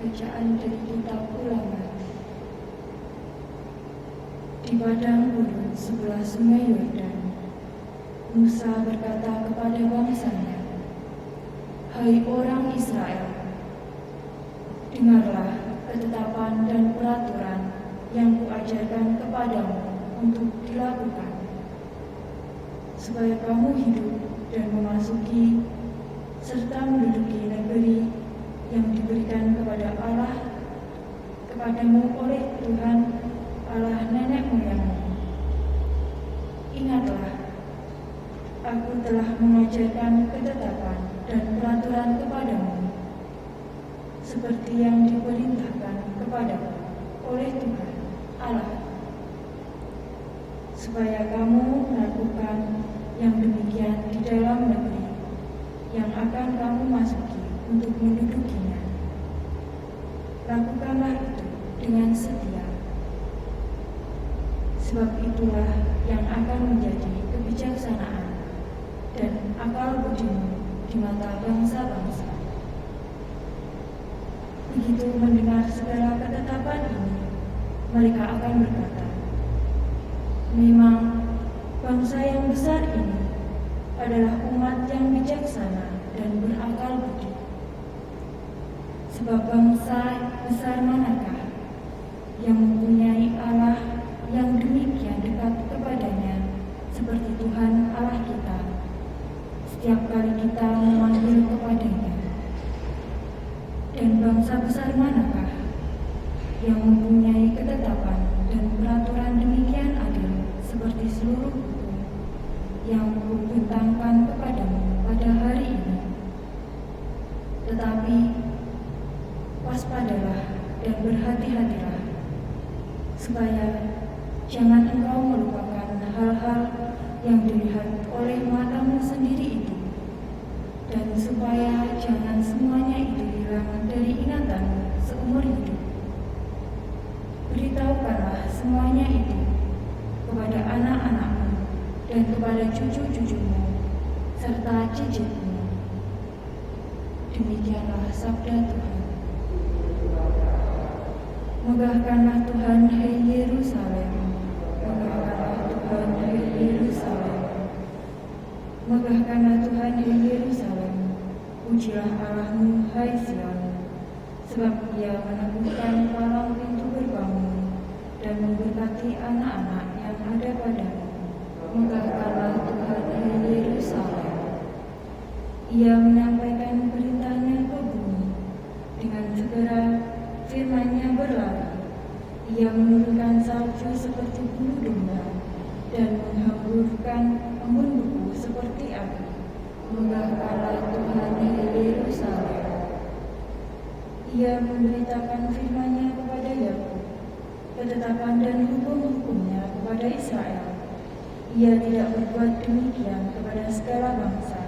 bacaan dari kitab Ulangan. Di padang gurun sebelah sungai Yordan, Musa berkata kepada bangsanya, "Hai orang Israel, dengarlah ketetapan dan peraturan yang kuajarkan kepadamu untuk dilakukan, supaya kamu hidup dan memasuki serta menduduki negeri yang diberikan kepada Allah kepadamu oleh Tuhan Allah nenek moyangmu. Ingatlah, aku telah mengajarkan ketetapan dan peraturan kepadamu, seperti yang diperintahkan kepadamu oleh Tuhan Allah, supaya kamu melakukan yang demikian di dalam negeri yang akan kamu masuki untuk mendudukinya. Lakukanlah itu dengan setia, sebab itulah yang akan menjadi kebijaksanaan dan akal budimu di mata bangsa-bangsa. Begitu mendengar segala ketetapan ini, mereka akan berkata, memang bangsa yang besar ini adalah umat yang bijaksana dan berakal budi. Sebab bangsa besar manakah yang mempunyai Allah yang demikian dekat kepadanya seperti Tuhan Allah kita setiap kali kita memanggil kepadanya? Dan bangsa besar manakah yang mempunyai ketetapan dan peraturan demikian adil seperti seluruh hukum yang kubentangkan kepadamu pada hari ini? Tetapi waspadalah dan berhati-hatilah, supaya jangan engkau melupakan hal-hal yang dilihat oleh matamu sendiri itu, dan supaya jangan semuanya itu hilang dari ingatanmu seumur hidup. Beritahukanlah semuanya itu kepada anak-anakmu dan kepada cucu-cucumu serta cicitmu. Demikianlah sabda Tuhan. Megahkanlah Tuhan, hai Yerusalem. Megahkanlah Tuhan, hai Yerusalem. Megahkanlah Tuhan, hai Yerusalem. Pujilah Allahmu, hai Sion, sebab Ia meneguhkan palang pintu gerbangmu dan memberkati anak-anak yang ada padamu. Megahkanlah Tuhan, hai Yerusalem. Ia menyampaikan perintahnya ke bumi, dengan segera firman-Nya berlari. Ia menurunkan salju seperti bulu domba dan menghamburkan embun beku seperti api. Megahkanlah Tuhan, hai Yerusalem. Ia memberitakan firman-Nya kepada Yakub, ketetapan dan hukum-hukumnya kepada Israel. Ia tidak berbuat demikian kepada segala bangsa,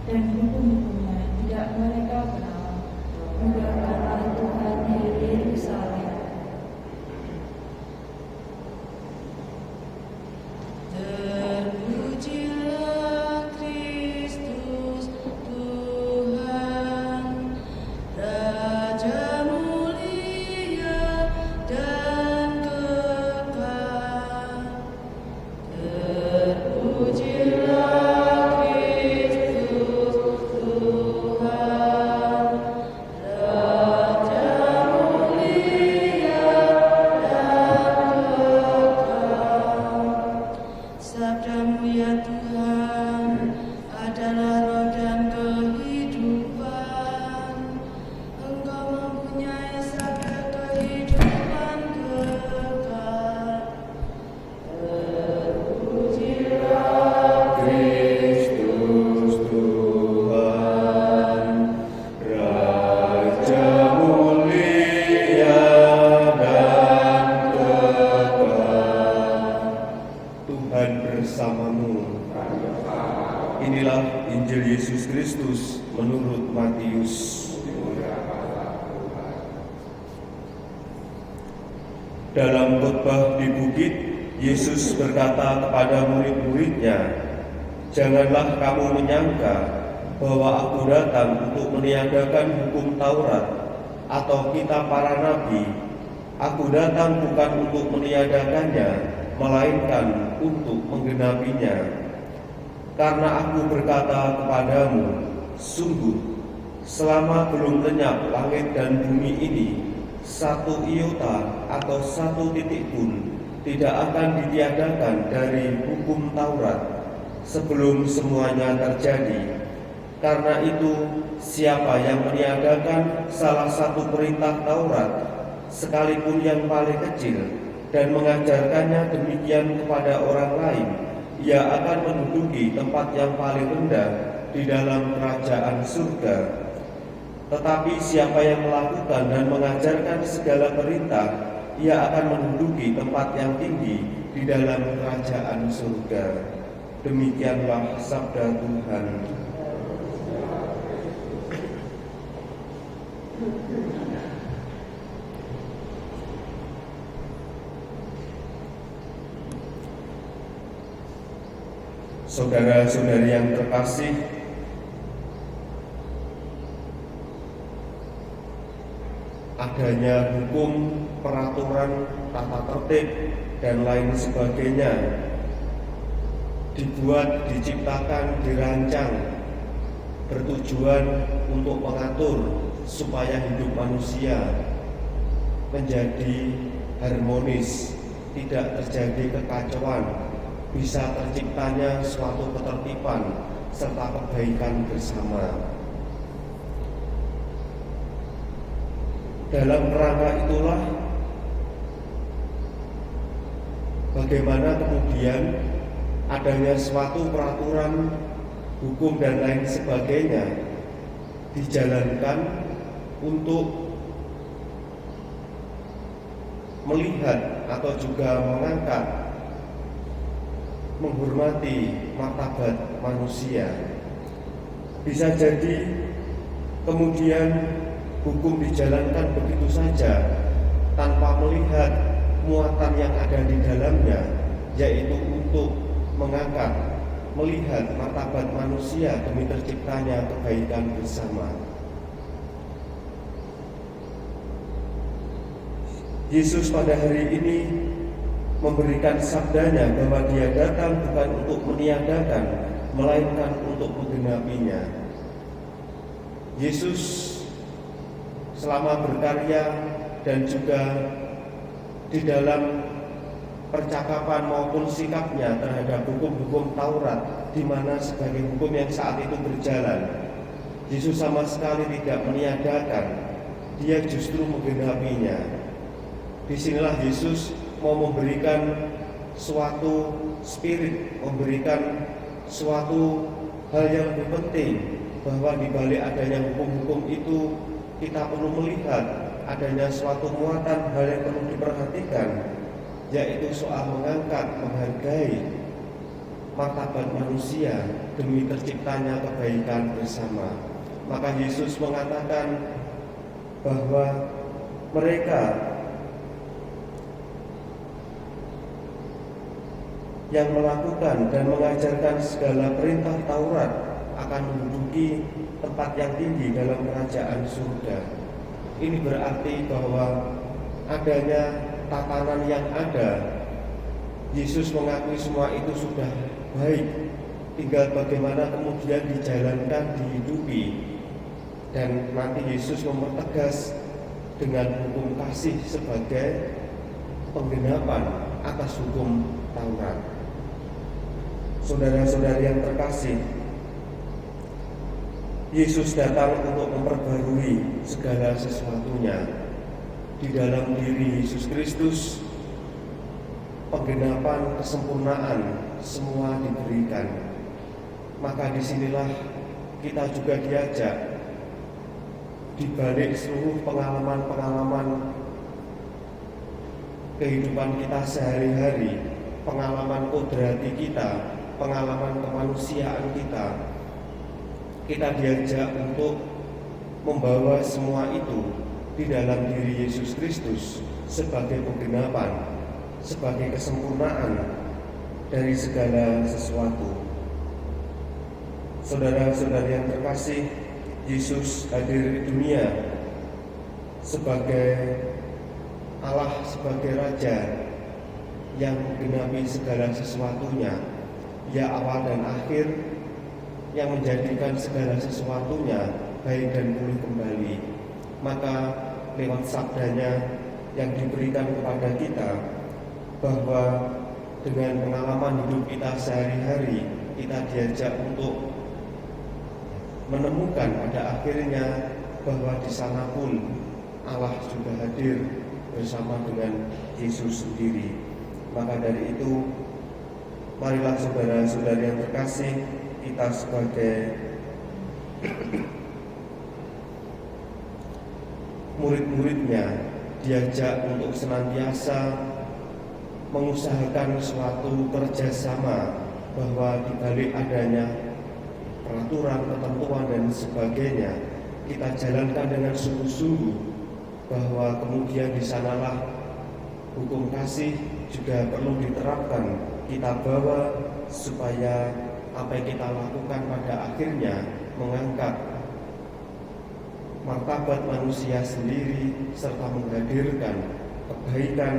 dan hukum-hukumnya tidak mereka kenal. Megahkanlah Tuhan, hai Yerusalem. Inilah Injil Yesus Kristus menurut Matius. Dalam khotbah di bukit, Yesus berkata kepada murid-murid-Nya, "Janganlah kamu menyangka bahwa aku datang untuk meniadakan hukum Taurat atau kitab para nabi, aku datang bukan untuk meniadakannya, melainkan untuk menggenapinya. Karena aku berkata kepadamu, sungguh, selama belum lenyap langit dan bumi ini, satu iota atau satu titik pun tidak akan ditiadakan dari hukum Taurat sebelum semuanya terjadi. Karena itu, siapa yang meniadakan salah satu perintah Taurat, sekalipun yang paling kecil, dan mengajarkannya demikian kepada orang lain, ia akan menduduki tempat yang paling rendah di dalam kerajaan surga. Tetapi siapa yang melakukan dan mengajarkan segala perintah, ia akan menduduki tempat yang tinggi di dalam kerajaan surga. Demikianlah sabda Tuhan. Saudara-saudari yang terkasih, adanya hukum, peraturan, tata tertib, dan lain sebagainya dibuat, diciptakan, dirancang bertujuan untuk mengatur supaya hidup manusia menjadi harmonis, tidak terjadi kekacauan, bisa terciptanya suatu ketertiban serta kebaikan bersama. Dalam kerangka itulah bagaimana kemudian adanya suatu peraturan, hukum dan lain sebagainya dijalankan untuk melihat atau juga mengangkat, menghormati martabat manusia. Bisa jadi kemudian hukum dijalankan begitu saja tanpa melihat muatan yang ada di dalamnya, yaitu untuk mengangkat, melihat martabat manusia demi terciptanya kebaikan bersama. Yesus pada hari ini memberikan sabdanya bahwa dia datang bukan untuk meniadakan, melainkan untuk menggenapinya. Yesus selama berkarya dan juga di dalam percakapan maupun sikapnya terhadap hukum-hukum Taurat, di mana sebagai hukum yang saat itu berjalan, Yesus sama sekali tidak meniadakan, dia justru menggenapinya. Disinilah Yesus mau memberikan suatu spirit, memberikan suatu hal yang lebih penting, bahwa di balik adanya hukum-hukum itu kita perlu melihat adanya suatu muatan, hal yang perlu diperhatikan, yaitu soal mengangkat, menghargai martabat manusia demi terciptanya kebaikan bersama. Maka Yesus mengatakan bahwa mereka yang melakukan dan mengajarkan segala perintah Taurat akan menduduki tempat yang tinggi dalam kerajaan surga. Ini berarti bahwa adanya tatanan yang ada, Yesus mengakui semua itu sudah baik, tinggal bagaimana kemudian dijalankan, dihidupi. Dan nanti Yesus mempertegas dengan hukum kasih sebagai penggenapan atas hukum Taurat. Saudara-saudari yang terkasih, Yesus datang untuk memperbarui segala sesuatunya. Di dalam diri Yesus Kristus, penggenapan, kesempurnaan semua diberikan. Maka disinilah kita juga diajak, di balik seluruh pengalaman-pengalaman kehidupan kita sehari-hari, pengalaman kodrati kita, pengalaman kemanusiaan kita diajak untuk membawa semua itu di dalam diri Yesus Kristus sebagai penggenapan, sebagai kesempurnaan dari segala sesuatu. Saudara-saudari yang terkasih, Yesus hadir di dunia sebagai Allah, sebagai Raja yang menggenapi segala sesuatunya, Ia awal dan akhir, yang menjadikan segala sesuatunya baik dan pulih kembali. Maka lewat sabdanya yang diberikan kepada kita, bahwa dengan pengalaman hidup kita sehari-hari, kita diajak untuk menemukan pada akhirnya bahwa di sana pun Allah juga hadir bersama dengan Yesus sendiri. Maka dari itu, marilah saudara-saudari yang terkasih, kita sebagai murid-muridnya diajak untuk senantiasa mengusahakan suatu kerjasama, bahwa di balik adanya peraturan, ketentuan dan sebagainya, kita jalankan dengan sungguh-sungguh, bahwa kemudian di sanalah hukum kasih juga perlu diterapkan, kita bawa supaya apa yang kita lakukan pada akhirnya mengangkat martabat manusia sendiri serta menghadirkan kebaikan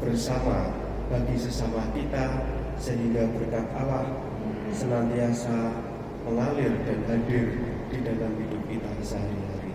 bersama bagi sesama kita, sehingga berkat Allah senantiasa mengalir dan hadir di dalam hidup kita sehari-hari.